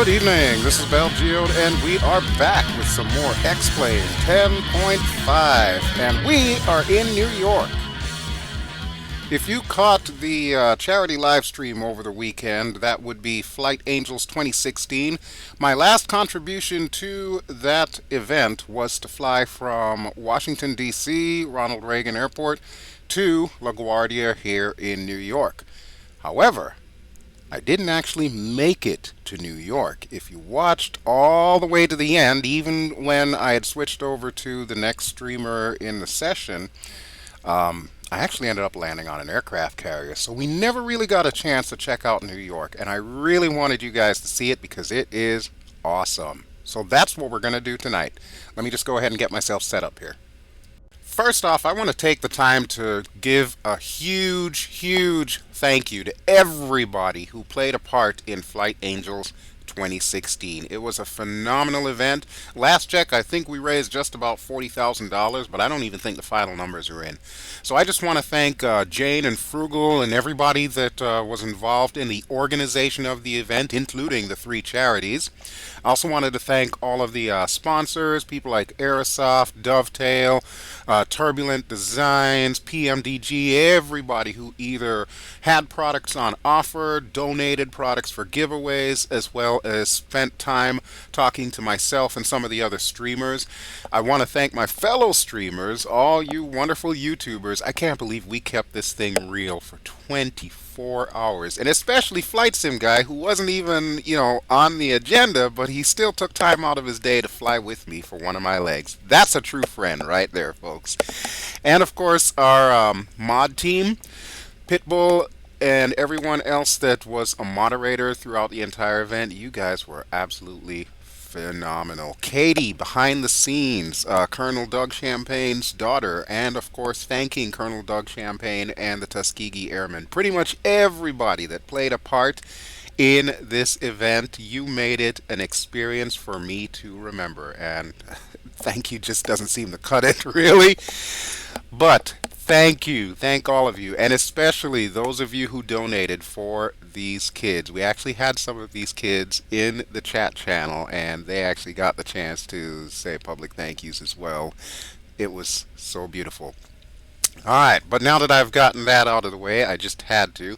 Good evening, this is BelGeode, and we are back with some more X-Plane 10.5, and we are in New York. If you caught the charity live stream over the weekend, that would be Flight Angels 2016. My last contribution to that event was to fly from Washington, D.C., Ronald Reagan Airport, to LaGuardia here in New York. However, I didn't actually make it to New York. If you watched all the way to the end, even when I had switched over to the next streamer in the session, I actually ended up landing on an aircraft carrier. So we never really got a chance to check out New York. And I really wanted you guys to see it because it is awesome. So that's what we're going to do tonight. Let me just go ahead and get myself set up here. First off, I want to take the time to give a huge thank you to everybody who played a part in Flight Angels 2016. It was a phenomenal event. Last check, I think we raised just about $40,000, but I don't even think the final numbers are in. So I just want to thank Jane and Frugal and everybody that was involved in the organization of the event, including the 3 charities. I also wanted to thank all of the sponsors, people like Aerosoft, Dovetail, Turbulent Designs, PMDG, everybody who either had products on offer, donated products for giveaways, as well as spent time talking to myself and some of the other streamers. I want to thank my fellow streamers, all you wonderful YouTubers. I can't believe we kept this thing real for 24 hours, and especially Flight Sim guy, who wasn't even, on the agenda, but he still took time out of his day to fly with me for one of my legs. That's a true friend right there, folks. And of course, our mod team, Pitbull, and everyone else that was a moderator throughout the entire event. You guys were absolutely phenomenal. Katie, behind the scenes, Colonel Doug Champagne's daughter, and of course thanking Colonel Doug Champagne and the Tuskegee Airmen. Pretty much everybody that played a part in this event, you made it an experience for me to remember. And thank you just doesn't seem to cut it, really. But thank you. Thank all of you. And especially those of you who donated for these kids. We actually had some of these kids in the chat channel, and they actually got the chance to say public thank yous as well. It was so beautiful. Alright, but now that I've gotten that out of the way, I just had to.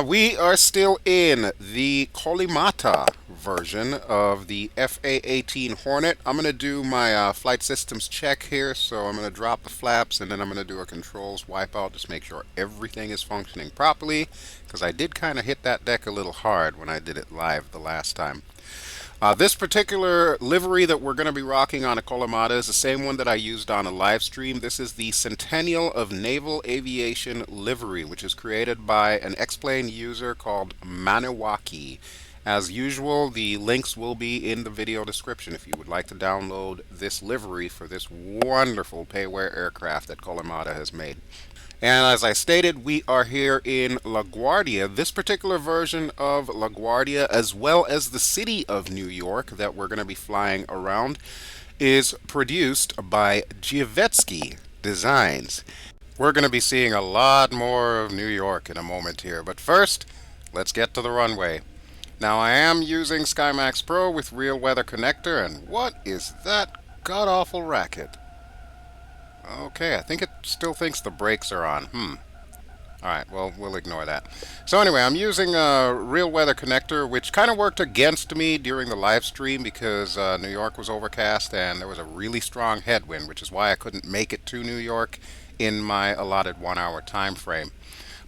We are still in the Kolimata version of the FA-18 Hornet. I'm going to do my flight systems check here, so I'm going to drop the flaps and then I'm going to do a controls wipeout, just make sure everything is functioning properly, because I did kind of hit that deck a little hard when I did it live the last time. This particular livery that we're going to be rocking on a Kolimata is the same one that I used on a live stream. This is the Centennial of Naval Aviation livery, which is created by an X-Plane user called Maniwaki. As usual, the links will be in the video description if you would like to download this livery for this wonderful Payware aircraft that Kolimata has made. And as I stated, we are here in LaGuardia. This particular version of LaGuardia, as well as the city of New York that we're going to be flying around, is produced by Giovetzky Designs. We're going to be seeing a lot more of New York in a moment here, but first, let's get to the runway. Now, I am using SkyMaxx Pro with real weather connector, and what is that god-awful racket? Okay, I think it still thinks the brakes are on. Alright, well, we'll ignore that. So anyway, I'm using a real weather connector, which kind of worked against me during the live stream because New York was overcast and there was a really strong headwind, which is why I couldn't make it to New York in my allotted 1-hour time frame.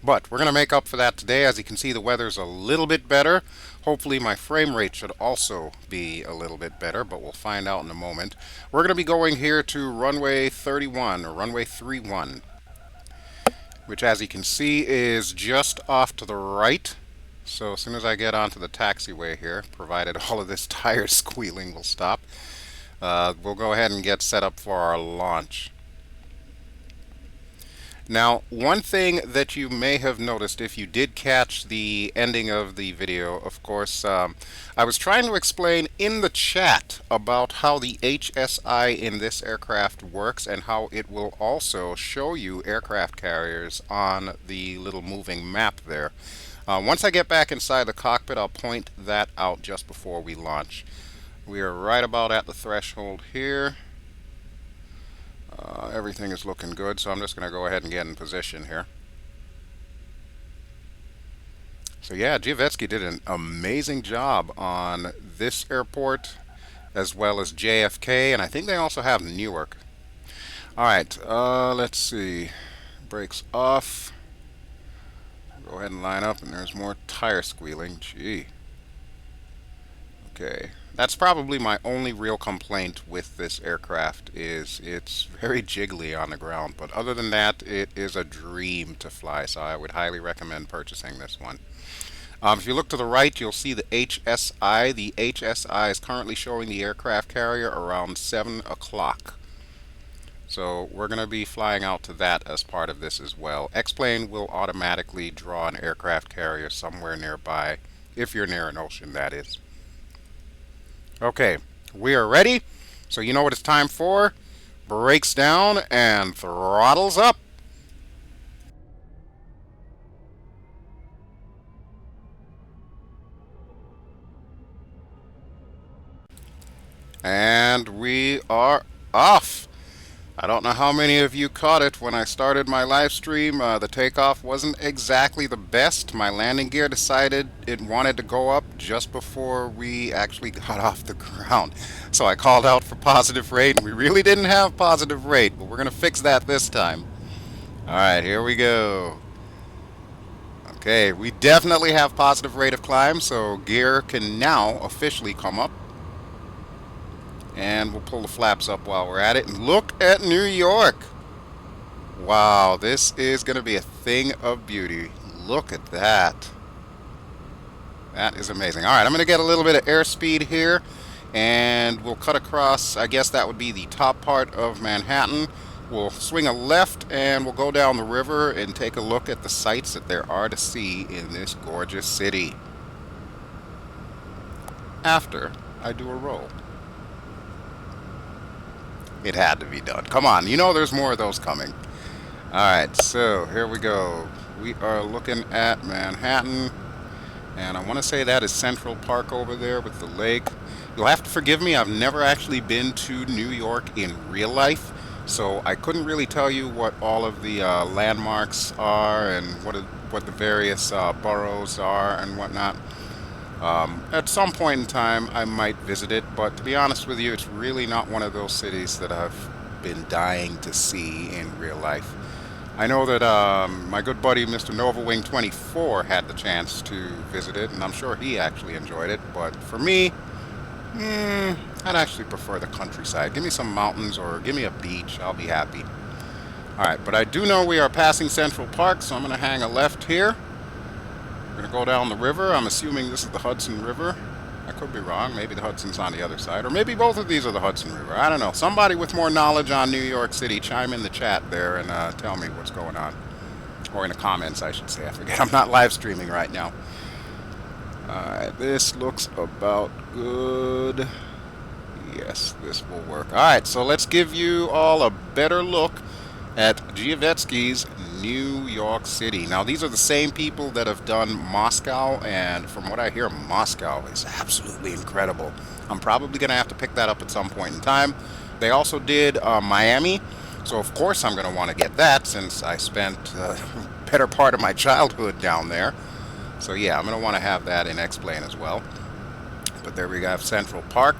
But we're going to make up for that today. As you can see, the weather's a little bit better. Hopefully my frame rate should also be a little bit better, but we'll find out in a moment. We're going to be going here to runway 31, or runway 31, which as you can see is just off to the right. So as soon as I get onto the taxiway here, provided all of this tire squealing will stop, we'll go ahead and get set up for our launch. Now, one thing that you may have noticed if you did catch the ending of the video, of course, I was trying to explain in the chat about how the HSI in this aircraft works and how it will also show you aircraft carriers on the little moving map there. Once I get back inside the cockpit, I'll point that out just before we launch. We are right about at the threshold here. Everything is looking good, so I'm just going to go ahead and get in position here. So yeah, Giovetzky did an amazing job on this airport as well as JFK, and I think they also have Newark. Alright, let's see. Brakes off. Go ahead and line up, and there's more tire squealing. Gee. Okay. That's probably my only real complaint with this aircraft, is it's very jiggly on the ground. But other than that, it is a dream to fly, so I would highly recommend purchasing this one. If you look to the right, you'll see the HSI. The HSI is currently showing the aircraft carrier around 7 o'clock. So we're going to be flying out to that as part of this as well. X-Plane will automatically draw an aircraft carrier somewhere nearby, if you're near an ocean, that is. Okay, we are ready. So you know what it's time for. Brakes down and throttles up. And we are off. I don't know how many of you caught it when I started my live stream. The takeoff wasn't exactly the best. My landing gear decided it wanted to go up just before we actually got off the ground. So I called out for positive rate. We really didn't have positive rate, but we're going to fix that this time. Alright, here we go. Okay, we definitely have positive rate of climb, so gear can now officially come up. And we'll pull the flaps up while we're at it. And look at New York. Wow, this is going to be a thing of beauty. Look at that. That is amazing. All right, I'm going to get a little bit of airspeed here. And we'll cut across, I guess that would be the top part of Manhattan. We'll swing a left and we'll go down the river and take a look at the sights that there are to see in this gorgeous city. After I do a roll. It had to be done. Come on, you know there's more of those coming. Alright, so here we go. We are looking at Manhattan. And I want to say that is Central Park over there with the lake. You'll have to forgive me, I've never actually been to New York in real life. So I couldn't really tell you what all of the landmarks are and what the various boroughs are and whatnot. At some point in time, I might visit it, but to be honest with you, it's really not one of those cities that I've been dying to see in real life. I know that my good buddy Mr. Novawing 24 had the chance to visit it, and I'm sure he actually enjoyed it, but for me, I'd actually prefer the countryside. Give me some mountains or give me a beach, I'll be happy. Alright, but I do know we are passing Central Park, so I'm going to hang a left here. We're going to go down the river. I'm assuming this is the Hudson River. I could be wrong. Maybe the Hudson's on the other side. Or maybe both of these are the Hudson River. I don't know. Somebody with more knowledge on New York City, chime in the chat there and tell me what's going on. Or in the comments, I should say. I forget. I'm not live streaming right now. Alright, this looks about good. Yes, this will work. Alright, so let's give you all a better look at Giovetzky's New York City. Now, these are the same people that have done Moscow, and from what I hear, Moscow is absolutely incredible. I'm probably going to have to pick that up at some point in time. They also did Miami, so of course I'm going to want to get that since I spent the better part of my childhood down there. So yeah, I'm going to want to have that in X-Plane as well. But there we have Central Park.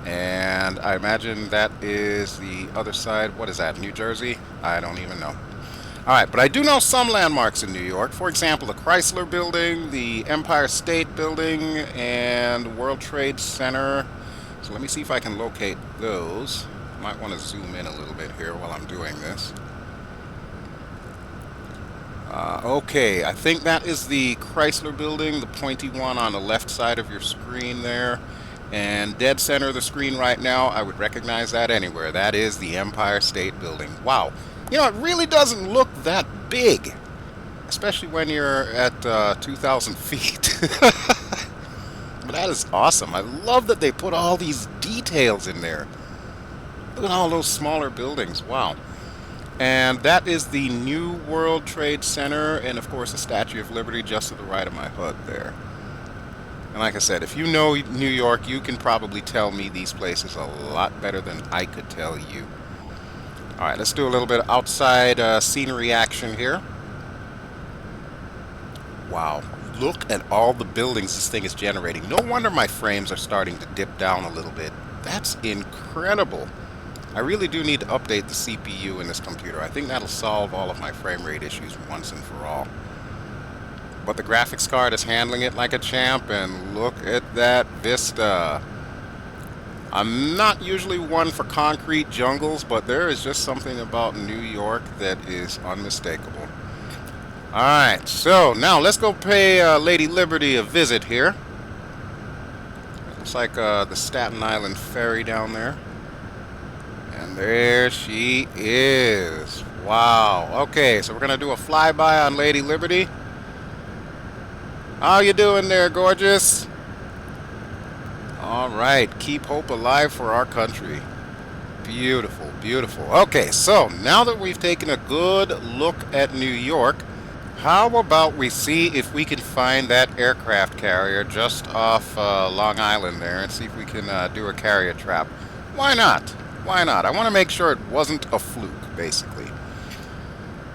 And I imagine that is the other side. What is that, New Jersey? I don't even know. Alright, but I do know some landmarks in New York. For example, the Chrysler Building, the Empire State Building, and World Trade Center. So let me see if I can locate those. Might want to zoom in a little bit here while I'm doing this. Okay, I think that is the Chrysler Building, the pointy one on the left side of your screen there. And dead center of the screen right now, I would recognize that anywhere. That is the Empire State Building. Wow. You know, it really doesn't look that big. Especially when you're at 2,000 feet. But that is awesome. I love that they put all these details in there. Look at all those smaller buildings. Wow. And that is the New World Trade Center, and of course the Statue of Liberty just to the right of my HUD there. And like I said, if you know New York, you can probably tell me these places a lot better than I could tell you. Alright, let's do a little bit of outside scenery action here. Wow, look at all the buildings this thing is generating. No wonder my frames are starting to dip down a little bit. That's incredible. I really do need to update the CPU in this computer. I think that'll solve all of my frame rate issues once and for all. But the graphics card is handling it like a champ, and look at that vista. I'm not usually one for concrete jungles, but there is just something about New York that is unmistakable. Alright, so now let's go pay Lady Liberty a visit here. Looks like the Staten Island ferry down there. And there she is. Wow. Okay, so we're going to do a flyby on Lady Liberty. How you doing there, gorgeous? Alright, keep hope alive for our country. Beautiful, beautiful. Okay, so now that we've taken a good look at New York, how about we see if we can find that aircraft carrier just off Long Island there and see if we can do a carrier trap. Why not? Why not? I want to make sure it wasn't a fluke, basically.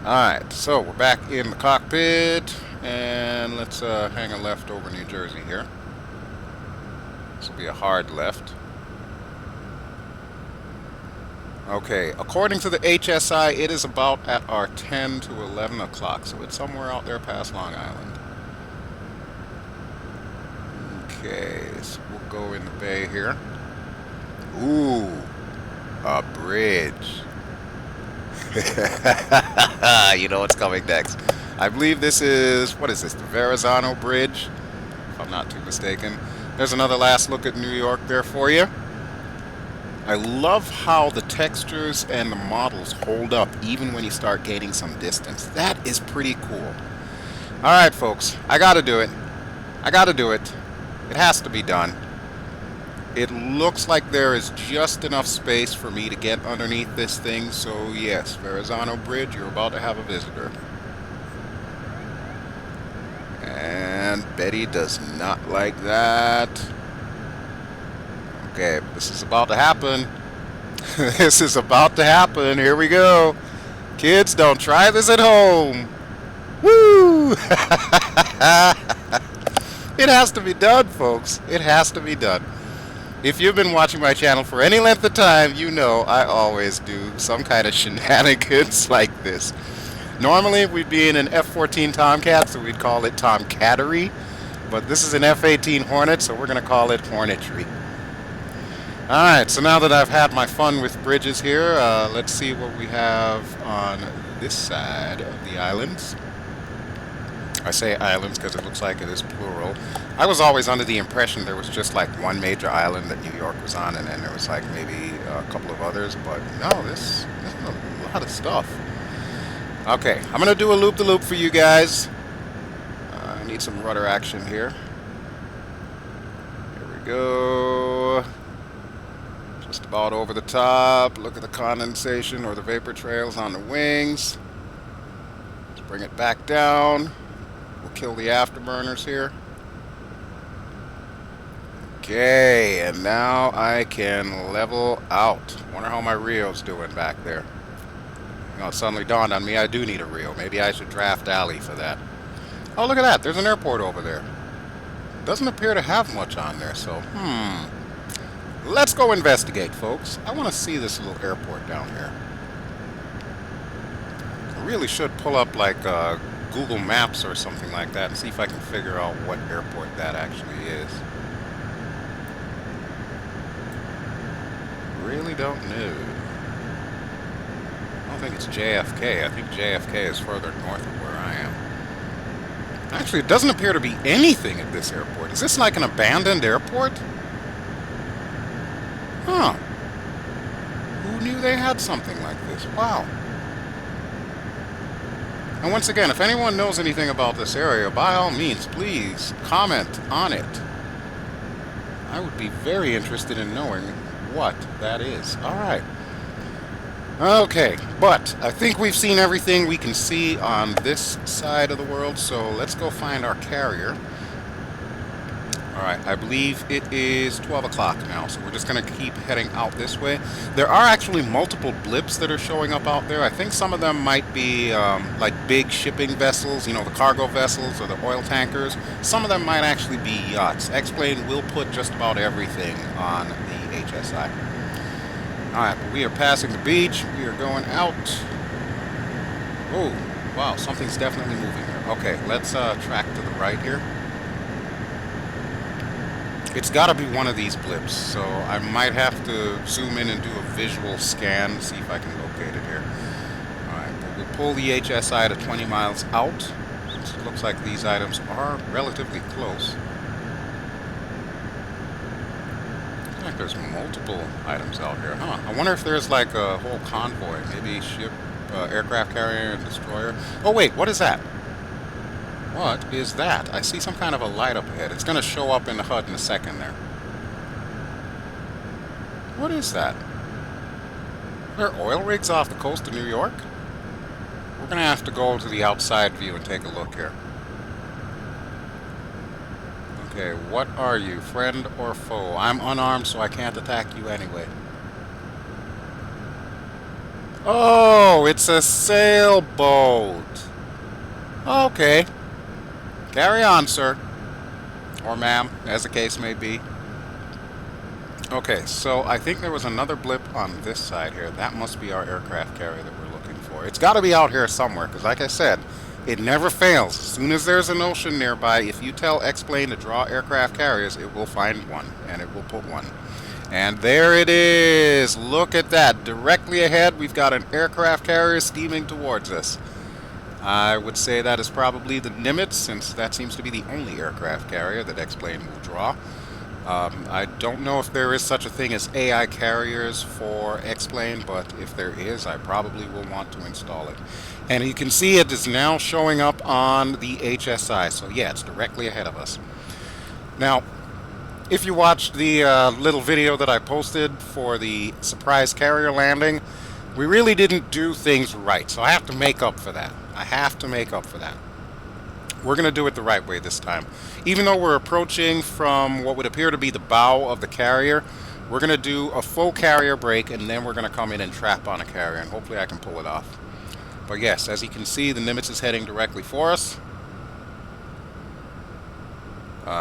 Alright, so we're back in the cockpit, and let's hang a left over New Jersey here. This will be a hard left. Okay, according to the HSI, it is about at our 10 to 11 o'clock, so it's somewhere out there past Long Island. Okay, so we'll go in the bay here. Ooh, a bridge. You know what's coming next. I believe this is, what is this, the Verrazano Bridge, if I'm not too mistaken. There's another last look at New York there for you. I love how the textures and the models hold up even when you start gaining some distance. That is pretty cool. Alright folks, I gotta do it. I gotta do it. It has to be done. It looks like there is just enough space for me to get underneath this thing, so yes, Verrazano Bridge, you're about to have a visitor. And Betty does not like that. Okay, this is about to happen. This is about to happen. Here we go. Kids, don't try this at home. Woo! It has to be done, folks. It has to be done. If you've been watching my channel for any length of time, you know I always do some kind of shenanigans like this. Normally, we'd be in an F-14 Tomcat, so we'd call it Tomcattery. But this is an F-18 Hornet, so we're going to call it Hornetry. Alright, so now that I've had my fun with bridges here, let's see what we have on this side of the islands. I say islands because it looks like it is plural. I was always under the impression there was just like one major island that New York was on, and then there was like maybe a couple of others, but no, this is a lot of stuff. Okay, I'm going to do a loop-the-loop for you guys. I need some rudder action here. Here we go. Just about over the top. Look at the condensation or the vapor trails on the wings. Let's bring it back down. We'll kill the afterburners here. Okay, and now I can level out. Wonder how my Rio's doing back there. You know, it suddenly dawned on me I do need a Rio. Maybe I should draft Alley for that. Oh, look at that. There's an airport over there. Doesn't appear to have much on there, so, let's go investigate, folks. I want to see this little airport down here. I really should pull up, like, Google Maps or something like that and see if I can figure out what airport that actually is. Really don't know. I don't think it's JFK. I think JFK is further north of where I am. Actually, it doesn't appear to be anything at this airport. Is this like an abandoned airport? Huh. Who knew they had something like this? Wow. And once again, if anyone knows anything about this area, by all means, please comment on it. I would be very interested in knowing what that is. Alright. Okay, but I think we've seen everything we can see on this side of the world, so let's go find our carrier. Alright, I believe it is 12 o'clock now, so we're just going to keep heading out this way. There are actually multiple blips that are showing up out there. I think some of them might be like big shipping vessels, you know, the cargo vessels or the oil tankers. Some of them might actually be yachts. X-Plane will put just about everything on the HSI. Alright, but we are passing the beach. We are going out. Oh, wow, something's definitely moving here. Okay, let's track to the right here. It's got to be one of these blips, so I might have to zoom in and do a visual scan to see if I can locate it here. Alright, but we'll pull the HSI to 20 miles out, since it looks like these items are relatively close. Like there's multiple items out here, huh? I wonder if there's like a whole convoy, maybe ship, aircraft carrier and destroyer. Oh wait, what is that? What is that? I see some kind of a light up ahead. It's going to show up in the HUD in a second there. What is that? Are there oil rigs off the coast of New York? We're going to have to go to the outside view and take a look here. Okay, what are you, friend or foe? I'm unarmed, so I can't attack you anyway. Oh, it's a sailboat. Okay. Carry on, sir. Or ma'am, as the case may be. Okay, so I think there was another blip on this side here. That must be our aircraft carrier that we're looking for. It's got to be out here somewhere, because like I said, it never fails. As soon as there's an ocean nearby, if you tell X-Plane to draw aircraft carriers, it will find one, and it will put one. And there it is! Look at that! Directly ahead, we've got an aircraft carrier steaming towards us. I would say that is probably the Nimitz, since that seems to be the only aircraft carrier that X-Plane will draw. I don't know if there is such a thing as AI carriers for X-Plane, but if there is, I probably will want to install it. And you can see it is now showing up on the HSI, so yeah, it's directly ahead of us. Now, if you watched the little video that I posted for the surprise carrier landing, we really didn't do things right, so I have to make up for that. We're going to do it the right way this time. Even though we're approaching from what would appear to be the bow of the carrier, we're going to do a full carrier break, and then we're going to come in and trap on a carrier, and hopefully I can pull it off. But yes, as you can see, the Nimitz is heading directly for us.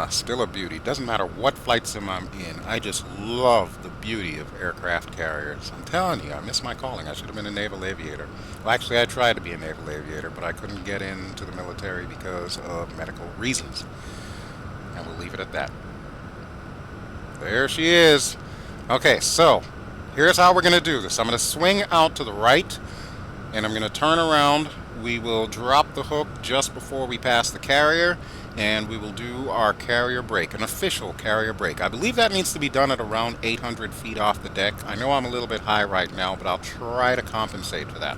Still a beauty. Doesn't matter what flight sim I'm in. I just love the beauty of aircraft carriers. I'm telling you, I miss my calling. I should have been a naval aviator. Well, actually, I tried to be a naval aviator, but I couldn't get into the military because of medical reasons. And we'll leave it at that. There she is. Okay, so here's how we're going to do this. I'm going to swing out to the right, and I'm going to turn around. We will drop the hook just before we pass the carrier, and we will do our carrier break, an official carrier break. I believe that needs to be done at around 800 feet off the deck. I know I'm a little bit high right now, but I'll try to compensate for that.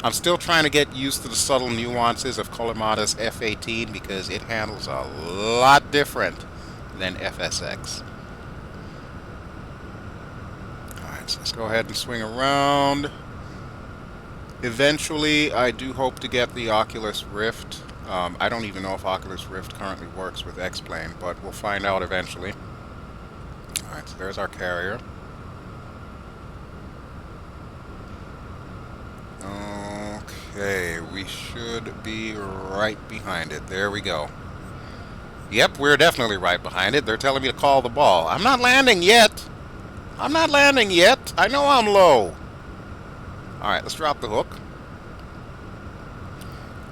I'm still trying to get used to the subtle nuances of Kalimata's F-18 because it handles a lot different than FSX. Alright, so let's go ahead and swing around. Eventually, I do hope to get the Oculus Rift. I don't even know if Oculus Rift currently works with X-Plane, but we'll find out eventually. Alright, so there's our carrier. Okay, we should be right behind it. There we go. Yep, we're definitely right behind it. They're telling me to call the ball. I'm not landing yet! I'm not landing yet! I know I'm low! Alright, let's drop the hook.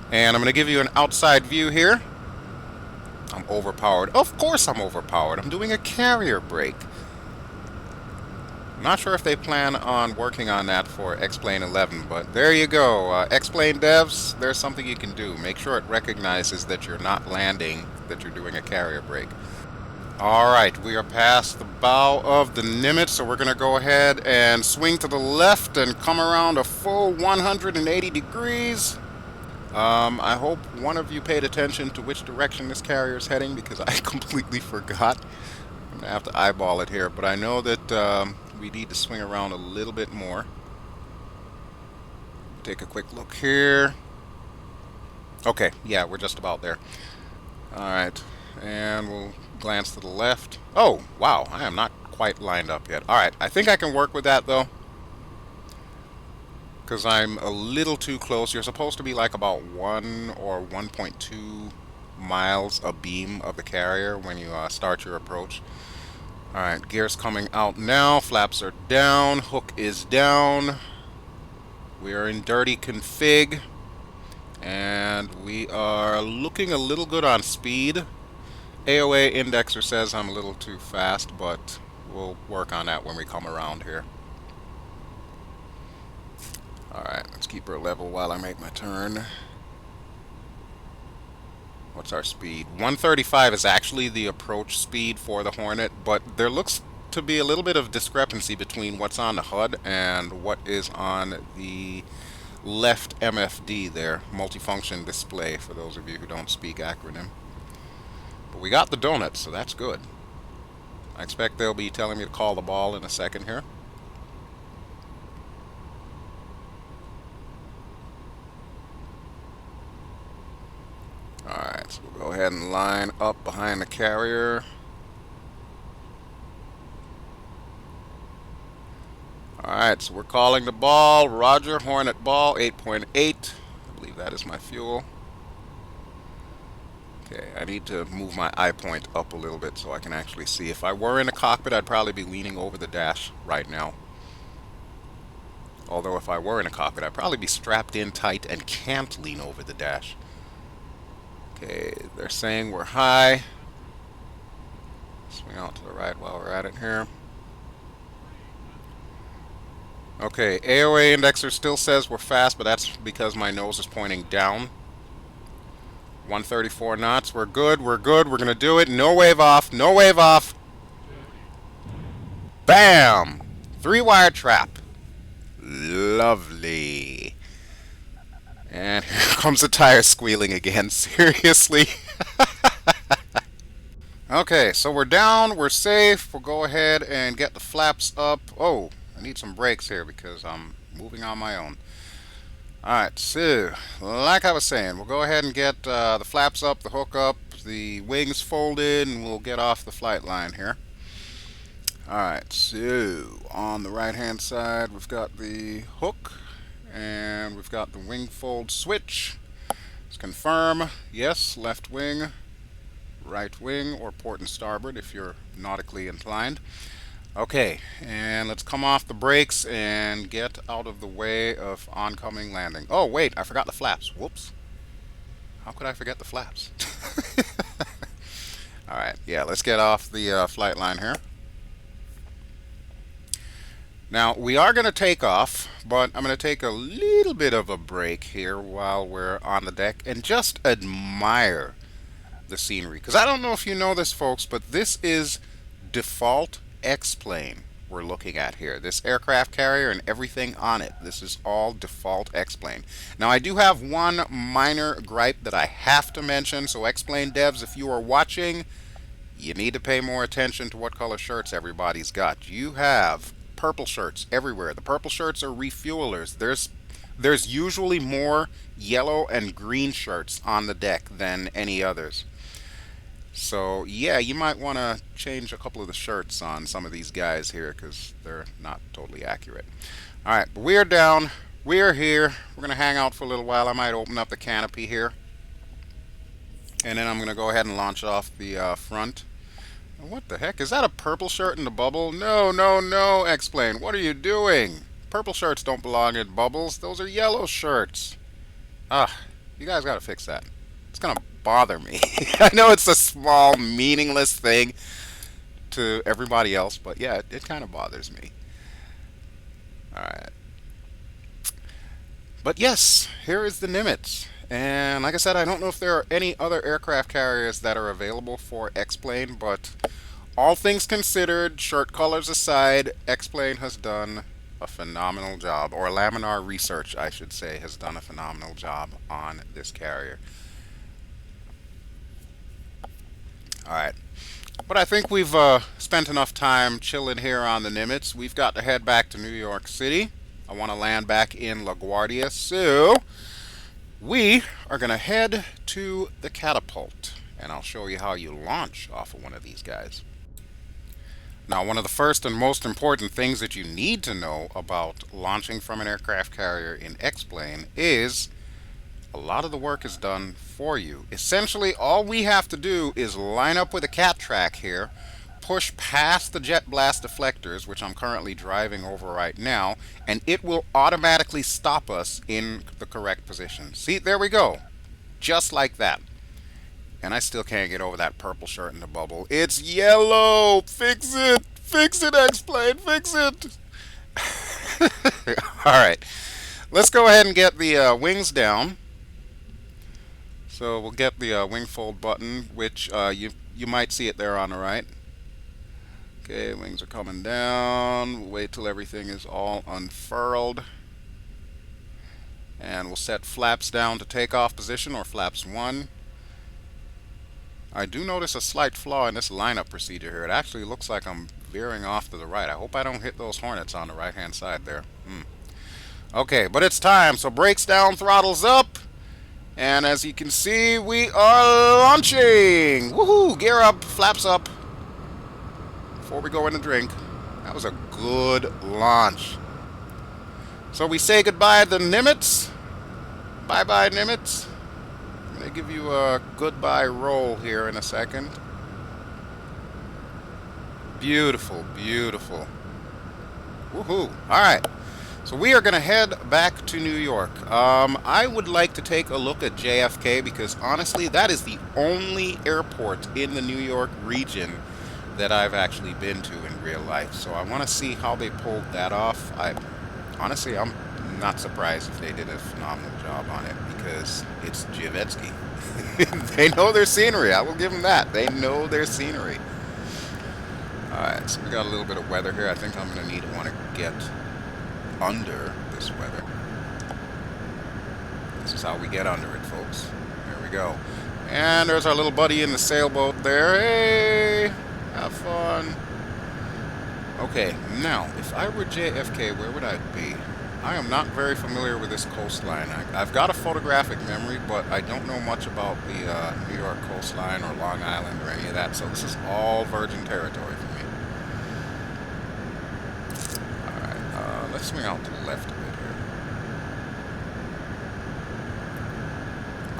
And I'm going to give you an outside view here. I'm overpowered. Of course I'm overpowered. I'm doing a carrier break. I'm not sure if they plan on working on that for X-Plane 11, but there you go. X-Plane devs, there's something you can do. Make sure it recognizes that you're not landing, that you're doing a carrier break. Alright, we are past the bow of the Nimitz, so we're going to go ahead and swing to the left and come around a full 180 degrees. I hope one of you paid attention to which direction this carrier is heading, because I completely forgot. I'm going to have to eyeball it here, but I know that we need to swing around a little bit more. take a quick look here. Okay, yeah, we're just about there. Alright, and we'll glance to the left. Oh, wow, I am not quite lined up yet. Alright, I think I can work with that, though, because I'm a little too close. You're supposed to be like about 1 or 1.2 miles abeam of the carrier when you start your approach. Alright, gears coming out now. Flaps are down. Hook is down. We are in dirty config. And we are looking a little good on speed. AOA indexer says I'm a little too fast, but we'll work on that when we come around here. Alright, let's keep her level while I make my turn. What's our speed? 135 is actually the approach speed for the Hornet, but there looks to be a little bit of discrepancy between what's on the HUD and what is on the left MFD there, multifunction display, for those of you who don't speak acronym. But we got the donut, so that's good. I expect they'll be telling me to call the ball in a second here. Alright, so we'll go ahead and line up behind the carrier. Alright, so we're calling the ball. Roger, Hornet ball, 8.8. I believe that is my fuel. Okay, I need to move my eye point up a little bit so I can actually see. If I were in a cockpit, I'd probably be leaning over the dash right now. Although if I were in a cockpit, I'd probably be strapped in tight and can't lean over the dash. Okay, they're saying we're high. Swing out to the right while we're at it here. Okay, AOA indexer still says we're fast, but that's because my nose is pointing down. 134 knots. We're good. We're good. We're going to do it. No wave off. No wave off. Bam! 3-wire trap. Lovely. And here comes the tire squealing again. Seriously. Okay, so we're down. We're safe. We'll go ahead and get the flaps up. Oh, I need some brakes here because I'm moving on my own. Alright, so, like I was saying, we'll go ahead and get the flaps up, the hook up, the wings folded, and we'll get off the flight line here. Alright, so, on the right-hand side, we've got the hook, and we've got the wing fold switch. Let's confirm, yes, left wing, right wing, or port and starboard if you're nautically inclined. Okay, and let's come off the brakes and get out of the way of oncoming landing. Oh, wait, I forgot the flaps. Whoops. How could I forget the flaps? Alright, yeah, let's get off the flight line here. Now, we are going to take off, but I'm going to take a little bit of a break here while we're on the deck and just admire the scenery. Because I don't know if you know this, folks, but this is default X-plane we're looking at here. This aircraft carrier and everything on it. This is all default X-plane. Now, I do have one minor gripe that I have to mention. So, X-plane devs, if you are watching, you need to pay more attention to what color shirts everybody's got. You have purple shirts everywhere. The purple shirts are refuelers. There's usually more yellow and green shirts on the deck than any others. So, yeah, you might want to change a couple of the shirts on some of these guys here because they're not totally accurate. Alright, but we're down. We're here. We're going to hang out for a little while. I might open up the canopy here. And then I'm going to go ahead and launch off the front. What the heck? Is that a purple shirt in the bubble? No, no, no, X-plane. What are you doing? Purple shirts don't belong in bubbles. Those are yellow shirts. You guys got to fix that. It's going to bother me. I know it's a small, meaningless thing to everybody else, but yeah, it kind of bothers me. Alright. But yes, here is the Nimitz. And like I said, I don't know if there are any other aircraft carriers that are available for X-plane, but all things considered, shirt colors aside, X-plane has done a phenomenal job, or Laminar Research, I should say, has done a phenomenal job on this carrier. Alright, but I think we've spent enough time chilling here on the Nimitz. We've got to head back to New York City. I want to land back in LaGuardia, so we are going to head to the catapult, and I'll show you how you launch off of one of these guys. Now, one of the first and most important things that you need to know about launching from an aircraft carrier in X-Plane is a lot of the work is done for you. Essentially, all we have to do is line up with a cat track here, push past the jet blast deflectors, which I'm currently driving over right now, and it will automatically stop us in the correct position. See, there we go. Just like that. And I still can't get over that purple shirt in the bubble. It's yellow! Fix it! Fix it, X-Plane! Fix it! Alright. Let's go ahead and get the wings down. So we'll get the wing fold button, which you might see it there on the right. Okay, wings are coming down. We'll wait till everything is all unfurled. And we'll set flaps down to takeoff position, or flaps 1. I do notice a slight flaw in this lineup procedure here. It actually looks like I'm veering off to the right. I hope I don't hit those Hornets on the right-hand side there. Okay, but it's time. So brakes down, throttles up. And as you can see, we are launching. Woohoo! Gear up, flaps up. Before we go in and drink. That was a good launch. So we say goodbye to Nimitz. Bye-bye, Nimitz. I'm going to give you a goodbye roll here in a second. Beautiful, beautiful. Woohoo! Alright, so we are going to head back to New York. I would like to take a look at JFK because honestly, that is the only airport in the New York region that I've actually been to in real life. So I want to see how they pulled that off. Honestly, I'm not surprised if they did a phenomenal job on it because it's Javetsky. They know their scenery. I will give them that. They know their scenery. Alright, so we got a little bit of weather here. I think I'm going to want to get under this weather. This is how we get under it, folks. There we go. And there's our little buddy in the sailboat there. Hey! Have fun. Okay, now, if I were JFK, where would I be? I am not very familiar with this coastline. I've got a photographic memory, but I don't know much about the New York coastline or Long Island or any of that, so this is all virgin territory for me. Alright, let's swing out to the left a bit here.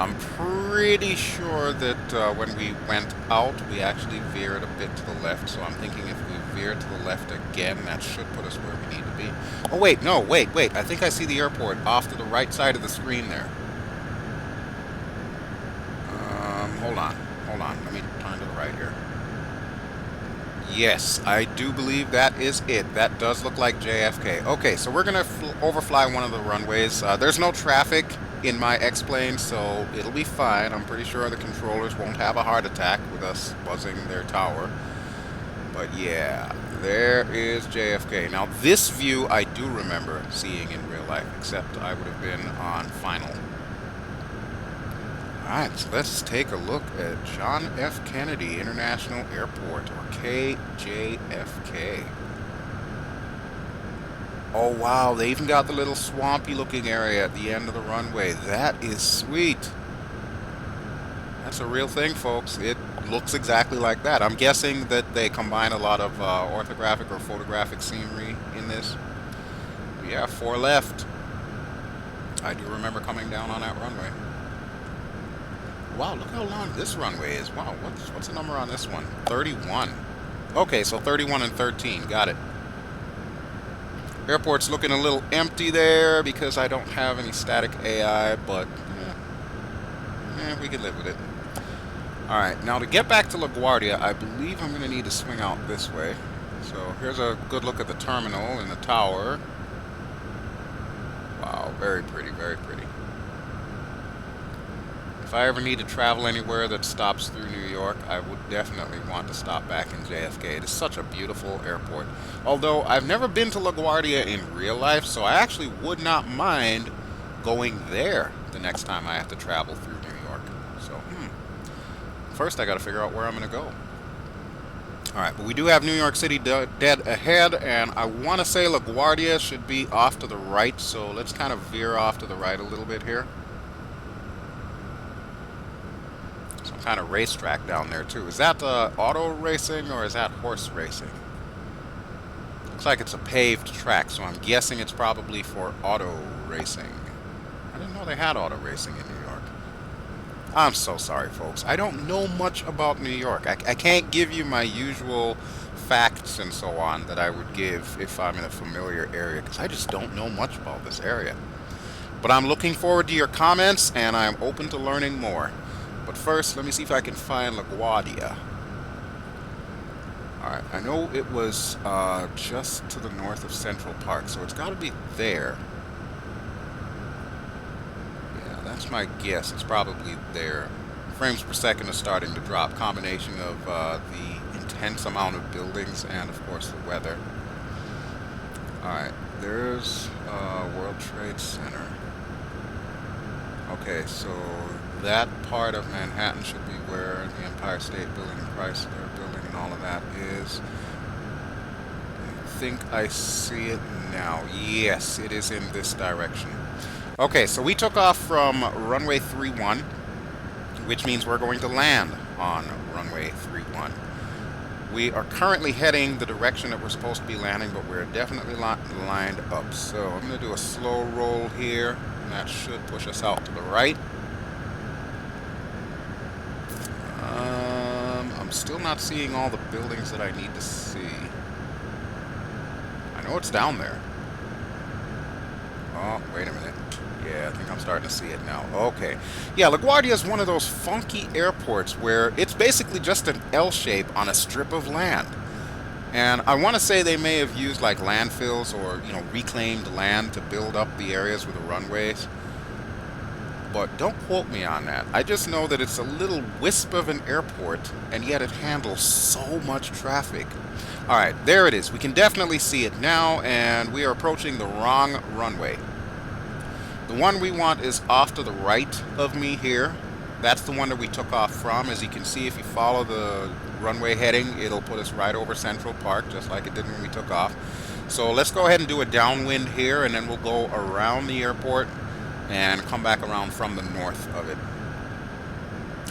I'm pretty sure that when we went out, we actually veered a bit to the left, so I'm thinking if we veer to the left again, that should put us where we need to be. Oh, wait, no, wait. I think I see the airport off to the right side of the screen there. Hold on. Let me turn to the right here. Yes, I do believe that is it. That does look like JFK. Okay, so we're going to overfly one of the runways. There's no traffic in my X-plane, so it'll be fine. I'm pretty sure the controllers won't have a heart attack with us buzzing their tower. But yeah, there is JFK. Now this view I do remember seeing in real life, except I would have been on final. Alright, so let's take a look at John F. Kennedy International Airport, or KJFK. Oh wow, they even got the little swampy looking area at the end of the runway. That is sweet. That's a real thing, folks. It looks exactly like that. I'm guessing that they combine a lot of orthographic or photographic scenery in this. But yeah, 4 left. I do remember coming down on that runway. Wow, look how long this runway is. Wow, what's the number on this one? 31. Okay, so 31 and 13. Got it. Airport's looking a little empty there because I don't have any static AI, but we can live with it. Alright, now to get back to LaGuardia, I believe I'm going to need to swing out this way. So here's a good look at the terminal and the tower. Wow, very pretty, very pretty. If I ever need to travel anywhere that stops through New York, I would definitely want to stop back in JFK. It is such a beautiful airport. Although I've never been to LaGuardia in real life, so I actually would not mind going there the next time I have to travel through New York. So, first I got to figure out where I'm going to go. Alright, but we do have New York City dead ahead, and I want to say LaGuardia should be off to the right, so let's kind of veer off to the right a little bit here. Some kind of racetrack down there too. Is that auto racing or is that horse racing? Looks like it's a paved track, so I'm guessing it's probably for auto racing. I didn't know they had auto racing in New York. I'm so sorry, folks. I don't know much about New York. I can't give you my usual facts and so on that I would give if I'm in a familiar area, because I just don't know much about this area. But I'm looking forward to your comments, and I'm open to learning more. But first, let me see if I can find LaGuardia. Alright, I know it was just to the north of Central Park, so it's got to be there. Yeah, that's my guess. It's probably there. Frames per second is starting to drop. Combination of the intense amount of buildings and, of course, the weather. Alright, there's World Trade Center. Okay, so that part of Manhattan should be where the Empire State Building, Chrysler Building, and all of that is. I think I see it now. Yes, it is in this direction. Okay, so we took off from runway 31, which means we're going to land on runway 31. We are currently heading the direction that we're supposed to be landing, but we're definitely lined up. So I'm going to do a slow roll here, and that should push us out to the right. I'm still not seeing all the buildings that I need to see. I know it's down there. Oh, wait a minute. Yeah, I think I'm starting to see it now. Okay. Yeah, LaGuardia is one of those funky airports where it's basically just an L shape on a strip of land. And I want to say they may have used like landfills or, reclaimed land to build up the areas with the runways. But don't quote me on that. I just know that it's a little wisp of an airport, and yet it handles so much traffic. Alright, there it is. We can definitely see it now, and we are approaching the wrong runway. The one we want is off to the right of me here. That's the one that we took off from. As you can see, if you follow the runway heading, it'll put us right over Central Park, just like it did when we took off. So let's go ahead and do a downwind here, and then we'll go around the airport and come back around from the north of it.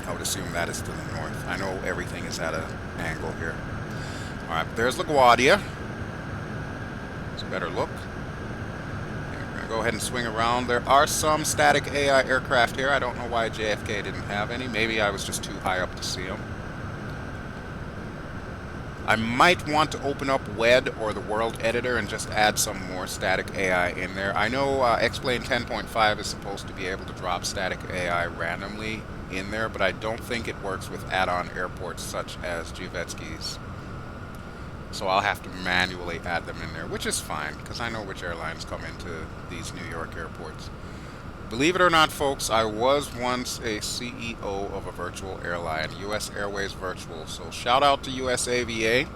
I would assume that is to the north. I know everything is at an angle here. Alright, there's LaGuardia. It's a better look. Okay, we're going to go ahead and swing around. There are some static AI aircraft here. I don't know why JFK didn't have any. Maybe I was just too high up to see them. I might want to open up WED or the World Editor and just add some more static AI in there. I know X-Plane 10.5 is supposed to be able to drop static AI randomly in there, but I don't think it works with add-on airports such as Giovetsky's. So I'll have to manually add them in there, which is fine, because I know which airlines come into these New York airports. Believe it or not, folks, I was once a CEO of a virtual airline, US Airways Virtual. So shout out to US AVA.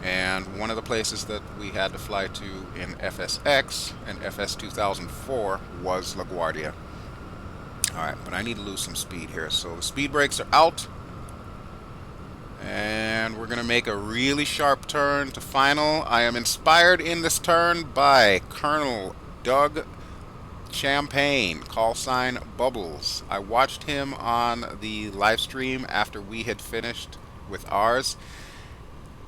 And one of the places that we had to fly to in FSX and FS 2004 was LaGuardia. Alright, but I need to lose some speed here. So the speed brakes are out. And we're going to make a really sharp turn to final. I am inspired in this turn by Colonel Doug Champagne, call sign Bubbles. I watched him on the live stream after we had finished with ours.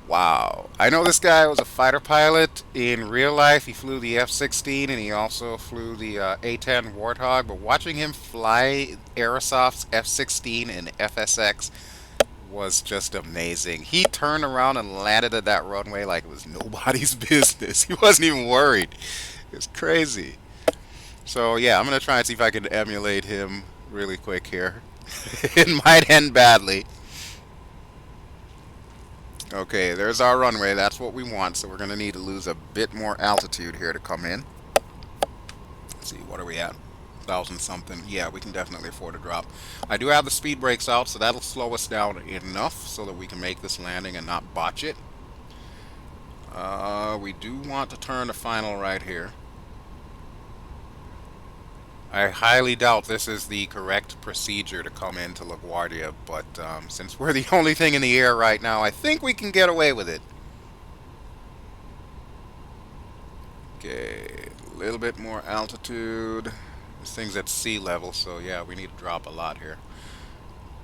Wow. I know this guy was a fighter pilot in real life. He flew the F-16 and he also flew the A-10 Warthog. But watching him fly Aerosoft's F-16 in FSX was just amazing. He turned around and landed at that runway like it was nobody's business. He wasn't even worried. It was crazy. So yeah, I'm going to try and see if I can emulate him really quick here. It might end badly. Okay, there's our runway. That's what we want. So we're going to need to lose a bit more altitude here to come in. Let's see, what are we at? 1,000 something. Yeah, we can definitely afford a drop. I do have the speed brakes out, so that'll slow us down enough so that we can make this landing and not botch it. We do want to turn the final right here. I highly doubt this is the correct procedure to come into LaGuardia, but since we're the only thing in the air right now, I think we can get away with it. Okay, a little bit more altitude. This thing's at sea level, so yeah, we need to drop a lot here.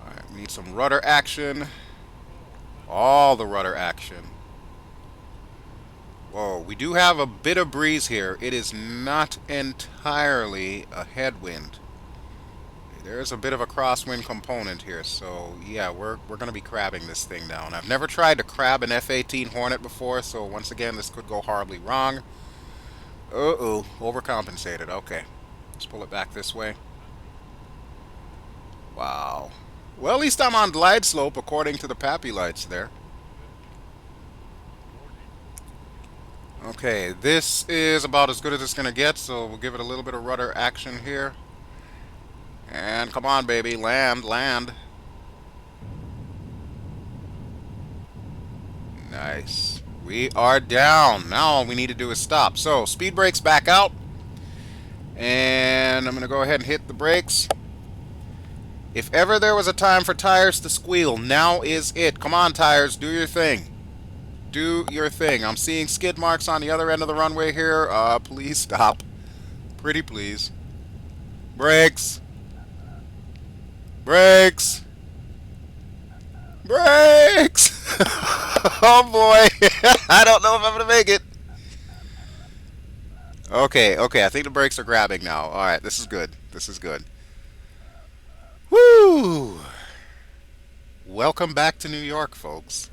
Alright, we need some rudder action. All the rudder action. Whoa, we do have a bit of breeze here. It is not entirely a headwind. There's a bit of a crosswind component here, so yeah, we're going to be crabbing this thing down. I've never tried to crab an F-18 Hornet before, so once again, this could go horribly wrong. Uh-oh, overcompensated. Okay, let's pull it back this way. Wow. Well, at least I'm on glide slope according to the PAPI lights there. Okay, this is about as good as it's going to get, so we'll give it a little bit of rudder action here. And come on, baby, land, land. Nice. We are down. Now all we need to do is stop. So, speed brakes back out. And I'm going to go ahead and hit the brakes. If ever there was a time for tires to squeal, now is it. Come on, tires, do your thing. Do your thing. I'm seeing skid marks on the other end of the runway here. Please stop. Pretty please. Brakes. Brakes. Brakes. Oh boy. I don't know if I'm going to make it. Okay, okay. I think the brakes are grabbing now. Alright, this is good. This is good. Woo! Welcome back to New York, folks.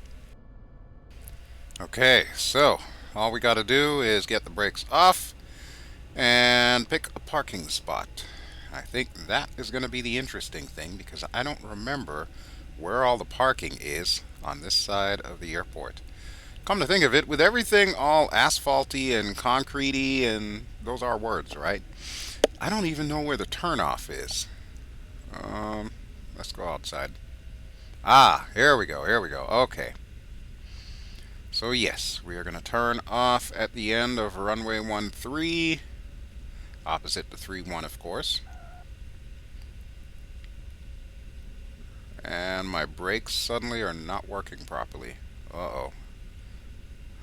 Okay, so all we got to do is get the brakes off and pick a parking spot. I think that is going to be the interesting thing because I don't remember where all the parking is on this side of the airport. Come to think of it, with everything all asphalty and concretey, and those are words, right? I don't even know where the turnoff is. Let's go outside. Ah, here we go, here we go. Okay. So yes, we are going to turn off at the end of runway 13, opposite the 31, of course. And my brakes suddenly are not working properly. Uh-oh.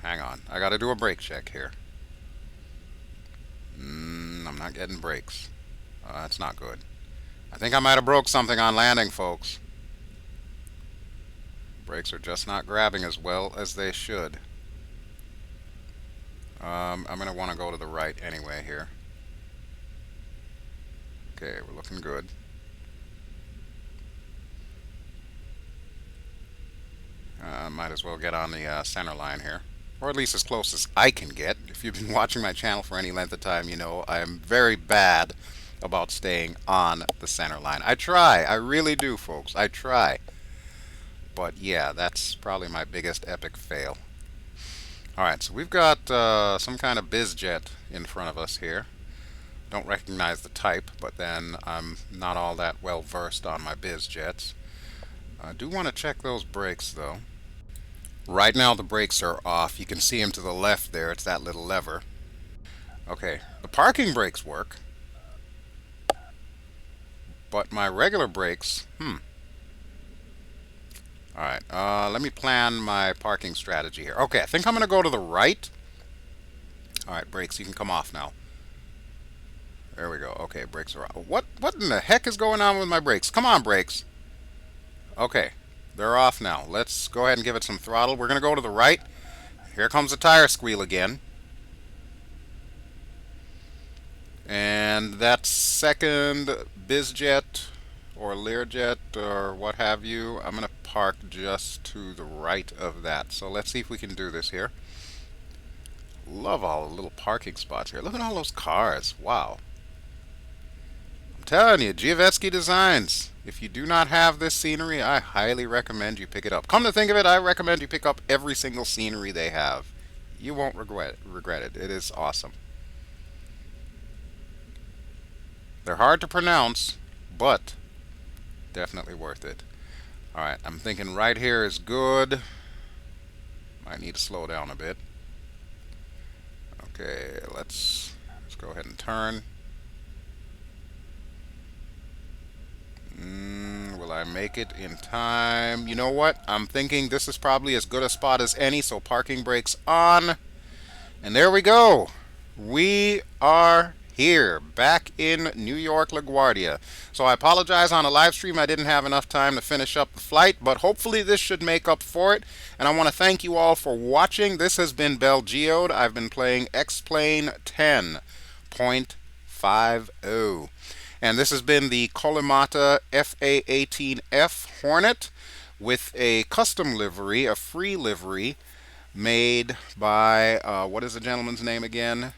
Hang on. I got to do a brake check here. I'm not getting brakes. That's not good. I think I might have broke something on landing, folks. Brakes are just not grabbing as well as they should. I'm going to want to go to the right anyway here. Okay, we're looking good. Might as well get on the center line here. Or at least as close as I can get. If you've been watching my channel for any length of time, you know I am very bad about staying on the center line. I try. I really do, folks. I try. But yeah, that's probably my biggest epic fail. Alright, so we've got some kind of BizJet in front of us here. Don't recognize the type, but then I'm not all that well versed on my BizJets. I do want to check those brakes though. Right now the brakes are off. You can see them to the left there. It's that little lever. Okay, the parking brakes work. But my regular brakes, Alright, let me plan my parking strategy here. Okay, I think I'm going to go to the right. Alright, brakes, you can come off now. There we go. Okay, brakes are off. What in the heck is going on with my brakes? Come on, brakes. Okay, they're off now. Let's go ahead and give it some throttle. We're going to go to the right. Here comes the tire squeal again. And that second BizJet or Learjet or what have you, I'm going to park just to the right of that. So let's see if we can do this here. Love all the little parking spots here. Look at all those cars. Wow. I'm telling you, Giovetsky Designs. If you do not have this scenery, I highly recommend you pick it up. Come to think of it, I recommend you pick up every single scenery they have. You won't regret it. It is awesome. They're hard to pronounce, but definitely worth it. Alright, I'm thinking right here is good. Might need to slow down a bit. Okay, let's go ahead and turn. Will I make it in time? You know what? I'm thinking this is probably as good a spot as any, so parking brakes on. And there we go. We are here, back in New York LaGuardia. So I apologize on a live stream. I didn't have enough time to finish up the flight, but hopefully this should make up for it. And I want to thank you all for watching. This has been BelGeode. I've been playing X-Plane 10.50. And this has been the Kalamata FA-18F Hornet with a custom livery, a free livery, made by, what is the gentleman's name again?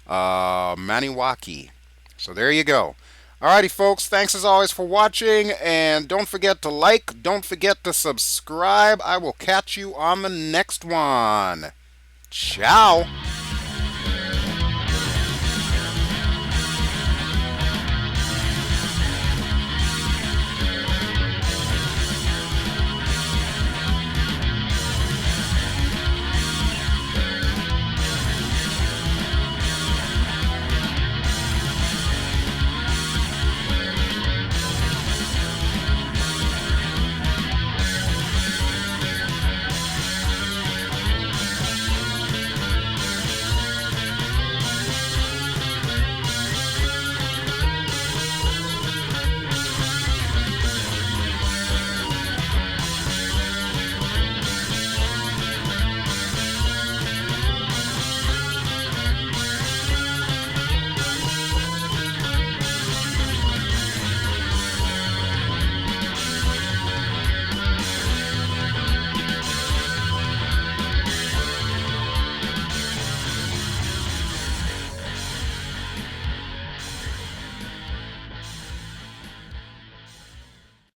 Maniwaki. So there you go. Alrighty, folks. Thanks as always for watching. And don't forget to like. Don't forget to subscribe. I will catch you on the next one. Ciao.